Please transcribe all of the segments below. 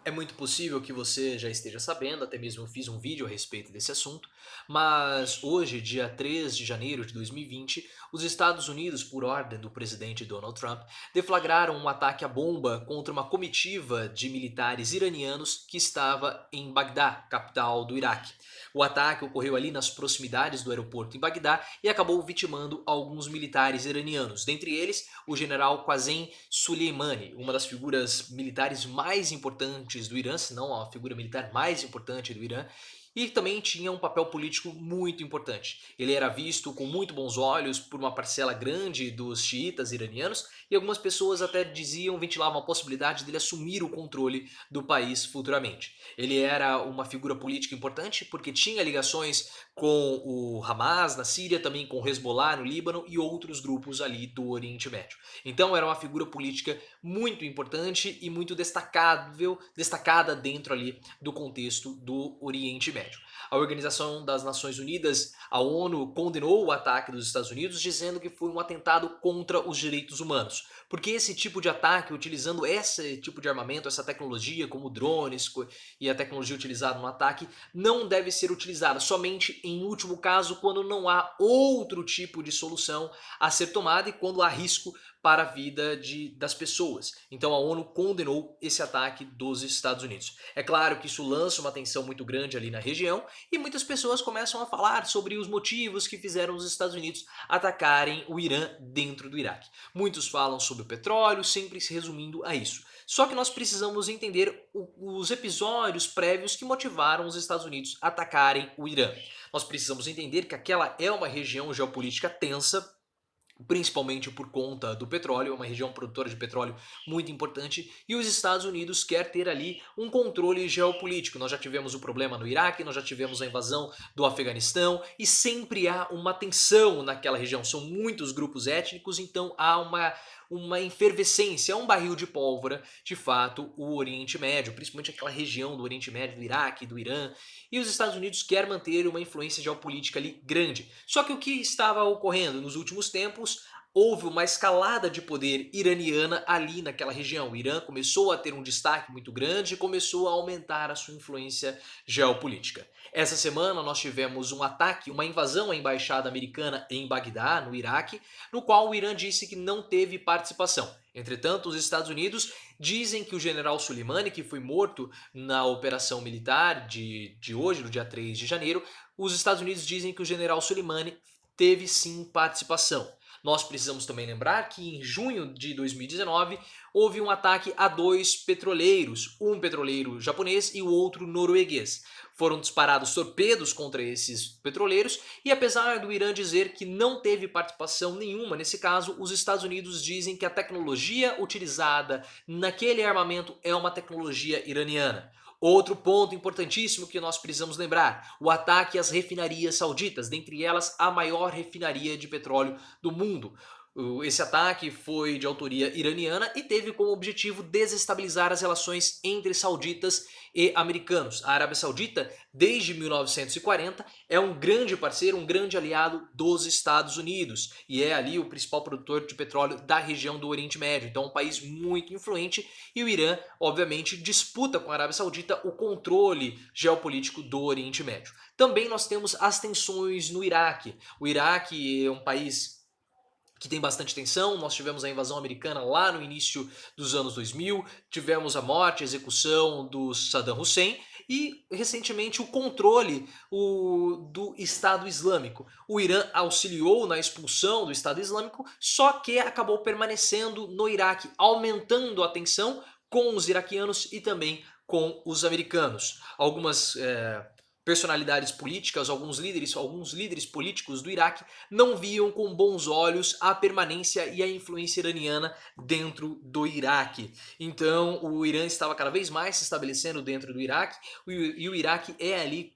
É muito possível que você já esteja sabendo, até mesmo eu fiz um vídeo a respeito desse assunto, mas hoje, dia 3 de janeiro de 2020, os Estados Unidos, por ordem do presidente Donald Trump, deflagraram um ataque à bomba contra uma comitiva de militares iranianos que estava em Bagdá, capital do Iraque. O ataque ocorreu ali nas proximidades do aeroporto em Bagdá e acabou vitimando alguns militares iranianos, dentre eles o general Qasem Soleimani, uma das figuras militares mais importantes do Irã, se não a figura militar mais importante do Irã, e também tinha um papel político muito importante. Ele era visto com muito bons olhos por uma parcela grande dos xiitas iranianos e algumas pessoas até diziam, ventilavam a possibilidade dele assumir o controle do país futuramente. Ele era uma figura política importante porque tinha ligações com o Hamas na Síria, também com o Hezbollah no Líbano e outros grupos ali do Oriente Médio. Então era uma figura política muito importante e muito destacada dentro ali do contexto do Oriente Médio. A Organização das Nações Unidas, a ONU, condenou o ataque dos Estados Unidos, dizendo que foi um atentado contra os direitos humanos. Porque esse tipo de ataque, utilizando esse tipo de armamento, essa tecnologia como drones e a tecnologia utilizada no ataque, não deve ser utilizada somente em último caso, quando não há outro tipo de solução a ser tomada e quando há risco para a vida das pessoas. Então a ONU condenou esse ataque dos Estados Unidos. É claro que isso lança uma tensão muito grande ali na região e muitas pessoas começam a falar sobre os motivos que fizeram os Estados Unidos atacarem o Irã dentro do Iraque. Muitos falam sobre o petróleo, sempre se resumindo a isso. Só que nós precisamos entender os episódios prévios que motivaram os Estados Unidos a atacarem o Irã. Nós precisamos entender que aquela é uma região geopolítica tensa, principalmente por conta do petróleo, é uma região produtora de petróleo muito importante, e os Estados Unidos quer ter ali um controle geopolítico. Nós já tivemos o problema no Iraque, nós já tivemos a invasão do Afeganistão, e sempre há uma tensão naquela região. São muitos grupos étnicos, então há uma efervescência, é um barril de pólvora, de fato, o Oriente Médio, principalmente aquela região do Oriente Médio, do Iraque, do Irã, e os Estados Unidos querem manter uma influência geopolítica ali grande. Só que o que estava ocorrendo nos últimos tempos, houve uma escalada de poder iraniana ali naquela região. O Irã começou a ter um destaque muito grande e começou a aumentar a sua influência geopolítica. Essa semana nós tivemos um ataque, uma invasão à embaixada americana em Bagdá, no Iraque, no qual o Irã disse que não teve participação. Entretanto, os Estados Unidos dizem que o general Soleimani, que foi morto na operação militar de hoje, no dia 3 de janeiro, os Estados Unidos dizem que o general Soleimani teve sim participação. Nós precisamos também lembrar que em junho de 2019 houve um ataque a dois petroleiros, um petroleiro japonês e o outro norueguês. Foram disparados torpedos contra esses petroleiros e apesar do Irã dizer que não teve participação nenhuma nesse caso, os Estados Unidos dizem que a tecnologia utilizada naquele armamento é uma tecnologia iraniana. Outro ponto importantíssimo que nós precisamos lembrar, o ataque às refinarias sauditas, dentre elas a maior refinaria de petróleo do mundo. Esse ataque foi de autoria iraniana e teve como objetivo desestabilizar as relações entre sauditas e americanos. A Arábia Saudita, desde 1940, é um grande parceiro, um grande aliado dos Estados Unidos e é ali o principal produtor de petróleo da região do Oriente Médio. Então é um país muito influente e o Irã, obviamente, disputa com a Arábia Saudita o controle geopolítico do Oriente Médio. Também nós temos as tensões no Iraque. O Iraque é um país que tem bastante tensão. Nós tivemos a invasão americana lá no início dos anos 2000, tivemos a morte, a execução do Saddam Hussein e recentemente o controle do Estado Islâmico. O Irã auxiliou na expulsão do Estado Islâmico, só que acabou permanecendo no Iraque, aumentando a tensão com os iraquianos e também com os americanos. Algumas personalidades políticas, alguns líderes políticos do Iraque não viam com bons olhos a permanência e a influência iraniana dentro do Iraque. Então o Irã estava cada vez mais se estabelecendo dentro do Iraque e o Iraque é ali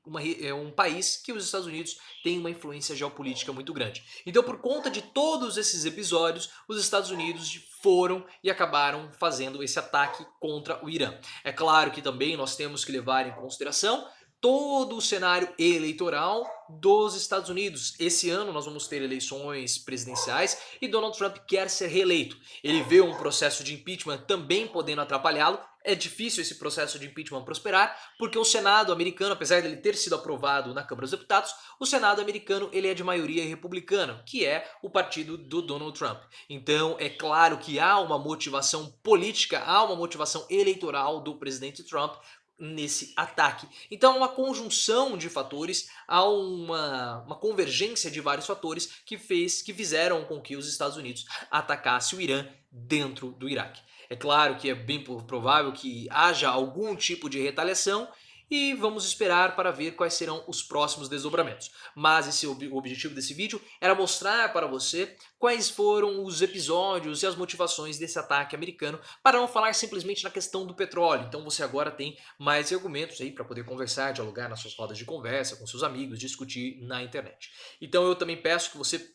um país que os Estados Unidos têm uma influência geopolítica muito grande. Então por conta de todos esses episódios, os Estados Unidos foram e acabaram fazendo esse ataque contra o Irã. É claro que também nós temos que levar em consideração todo o cenário eleitoral dos Estados Unidos. Esse ano nós vamos ter eleições presidenciais e Donald Trump quer ser reeleito. Ele vê um processo de impeachment também podendo atrapalhá-lo é difícil esse processo de impeachment prosperar, porque o Senado americano, apesar dele ter sido aprovado na Câmara dos Deputados, o Senado americano ele é de maioria republicana, que é o partido do Donald Trump. Então é claro que há uma motivação política, há uma motivação eleitoral do presidente Trump nesse ataque. Então, uma conjunção de fatores, há uma convergência de vários fatores que fizeram com que os Estados Unidos atacassem o Irã dentro do Iraque. É claro que é bem provável que haja algum tipo de retaliação e vamos esperar para ver quais serão os próximos desdobramentos. Mas o objetivo desse vídeo era mostrar para você quais foram os episódios e as motivações desse ataque americano, para não falar simplesmente na questão do petróleo. Então você agora tem mais argumentos aí para poder conversar, dialogar nas suas rodas de conversa com seus amigos, discutir na internet. Então eu também peço que você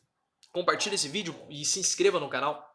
compartilhe esse vídeo e se inscreva no canal,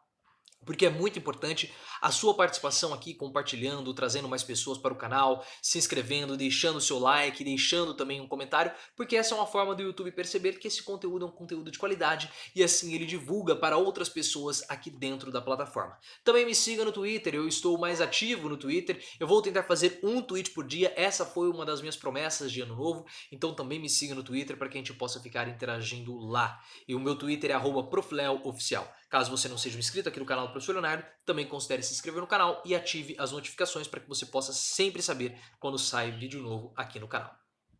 porque é muito importante a sua participação aqui, compartilhando, trazendo mais pessoas para o canal, se inscrevendo, deixando o seu like, deixando também um comentário, porque essa é uma forma do YouTube perceber que esse conteúdo é um conteúdo de qualidade e assim ele divulga para outras pessoas aqui dentro da plataforma. Também me siga no Twitter, eu estou mais ativo no Twitter, eu vou tentar fazer um tweet por dia, essa foi uma das minhas promessas de ano novo, então também me siga no Twitter para que a gente possa ficar interagindo lá. E o meu Twitter é @profleoficial. Caso você não seja um inscrito aqui no canal do Professor Leonardo, também considere se inscrever no canal e ative as notificações para que você possa sempre saber quando sai vídeo novo aqui no canal.